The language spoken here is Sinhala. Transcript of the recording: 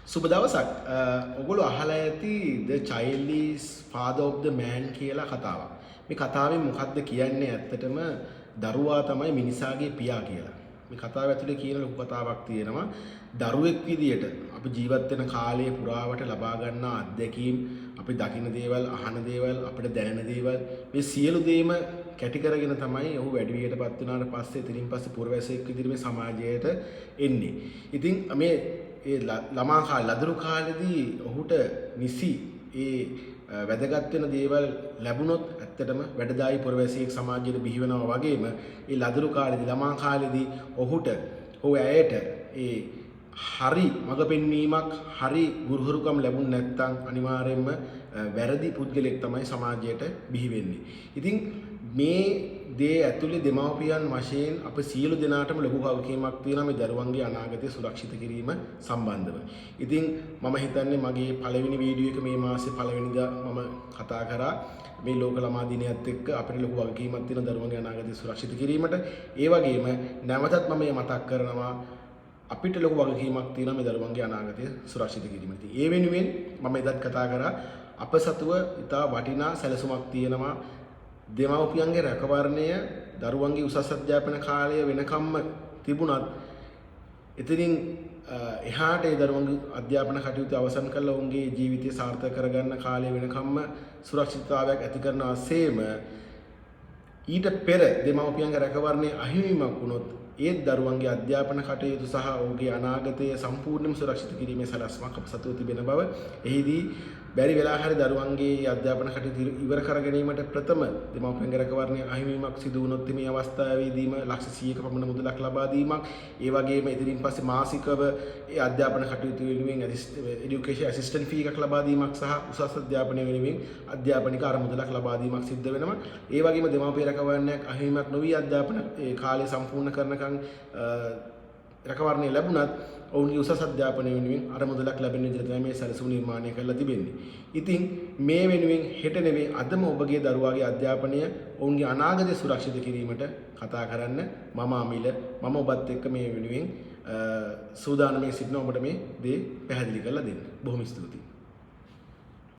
සුබ දවසක්. ඔගොල්ලෝ අහලා ඇති The Child is Father of the Man කියලා කතාවක්. මේ කතාවෙන් මොකද්ද කියන්නේ ඇත්තටම දරුවා තමයි මිනිසාගේ පියා කියලා. මේ කතාව ඇතුලේ කියන ලොකු කතාවක් තියෙනවා. දරුවෙක් විදියට අපි ජීවත් වෙන කාලය පුරාවට ලබා ගන්නා අත්දැකීම්, අපි දකින දේවල්, අහන දේවල්, අපිට දැනෙන දේවල් මේ සියලු දේම කැටි කරගෙන තමයි ඔහු වැඩි වියටපත් වුණාට පස්සේ ඉතින් පස්සේ පුරවැසියෙක් විදිහට මේ සමාජයට එන්නේ. ඉතින් මේ ඒ ළමා කාලේ ලදරු කාලේදී ඔහුට නිසි ඒ වැදගත් වෙන දේවල් ලැබුණොත් ඇත්තටම වැඩදායි පුරවැසියෙක් සමාජයට බිහි වෙනවා වගේම ඒ ලදරු කාලේදී ළමා කාලේදී ඔහුට ඇයට ඒ හරි මඟ පෙන්වීමක් හරි ගුරුහරුකම් ලැබුණ නැත්නම් අනිවාර්යයෙන්ම වැරදි පුද්ගලෙක් තමයි සමාජයට බිහි වෙන්නේ. ඉතින් මේ දේ ඇතුලේ දෙමව්පියන් වශයෙන් අප සියලු දෙනාටම ලොකු වගකීමක් තියෙනවා මේ දරුවන්ගේ අනාගතය සුරක්ෂිත කිරීම සම්බන්ධව. ඉතින් මම හිතන්නේ මගේ පළවෙනි වීඩියෝ එක මේ මාසේ පළවෙනිදා මම කතා කරා මේ ලෝක ළමා දිනයත් එක්ක අපිට ලොකු වගකීමක් තියෙන දරුවන්ගේ අනාගතය සුරක්ෂිත කිරීමට. ඒ වගේම නැවතත් මම මේ මතක් කරනවා අපිට ලොකු වගකීමක් තියෙනවා මේ දරුවන්ගේ අනාගතය සුරක්ෂිත කිරීමට. ඒ වෙනුවෙන් මම එදත් කතා කරා අප සතුව ඉතා වටිනා සැලසුමක් තියෙනවා. දෙමව්පියන්ගේ රැකවරණය දරුවන්ගේ උසස් අධ්‍යාපන කාලය වෙනකම්ම තිබුණත් එතනින් එහාට ඒ දරුවන්ගේ අධ්‍යාපන කටයුතු අවසන් කරලා ඔවුන්ගේ ජීවිතය සාර්ථක කරගන්න කාලය වෙනකම්ම සුරක්ෂිතතාවයක් ඇති කරනවා සේම ඊට පෙර දෙමව්පියන්ගේ රැකවරණය අහිමිවීමක් වුණොත් ඒ දරුවන්ගේ අධ්‍යාපන කටයුතු සහ ඔහුගේ අනාගතය සම්පූර්ණයෙන්ම සුරක්ෂිත කිරීමේ සලස්මක් අප සතුව තිබෙන බව එහිදී බැරි වෙලා හරි දරුවන්ගේ අධ්‍යාපන කටයුතු ඉවර කර ගැනීමට ප්‍රථම දෙමව්පියන්ගේ රැකවරණය අහිමිවීමක් සිදු වුණොත් මේ අවස්ථාවේදීම ලක්ෂ 100ක පමණ මුදලක් ලබා දීමක් ඒ වගේම ඉදිරින් පස්සේ මාසිකව ඒ අධ්‍යාපන කටයුතු වෙනුවෙන් এডুকেෂන් ඇසිස්ටන්ට් ෆී එකක් ලබා දීමක් සහ උසස් අධ්‍යාපනය වෙනුවෙන් අධ්‍යාපනික අරමුදලක් ලබා දීමක් සිද්ධ වෙනවා. ඒ වගේම දෙමව්පිය රැකවරණයක් අහිමිවීමක් නොවි අධ්‍යාපන ඒ කාලය සම්පූර්ණ කරනකම් රැකවරණය ලැබුණත් ඔවුන්ගේ උසස් අධ්‍යාපනය වෙනුවෙන් අරමුදලක් ලැබෙන විදිහට තමයි මේ සැලසුම නිර්මාණය කරලා තිබෙන්නේ. ඉතින් මේ වෙනුවෙන් හෙට නෙවෙයි අදම ඔබගේ දරුවාගේ අධ්‍යාපනය ඔවුන්ගේ අනාගතය සුරක්ෂිත කිරීමට කතා කරන්න මම අමිල මම ඔබත් එක්ක මේ වෙනුවෙන් සූදානම්ව සිටින ඔබට මේ දේ පැහැදිලි කරලා දෙන්න. බොහොම ස්තුතියි.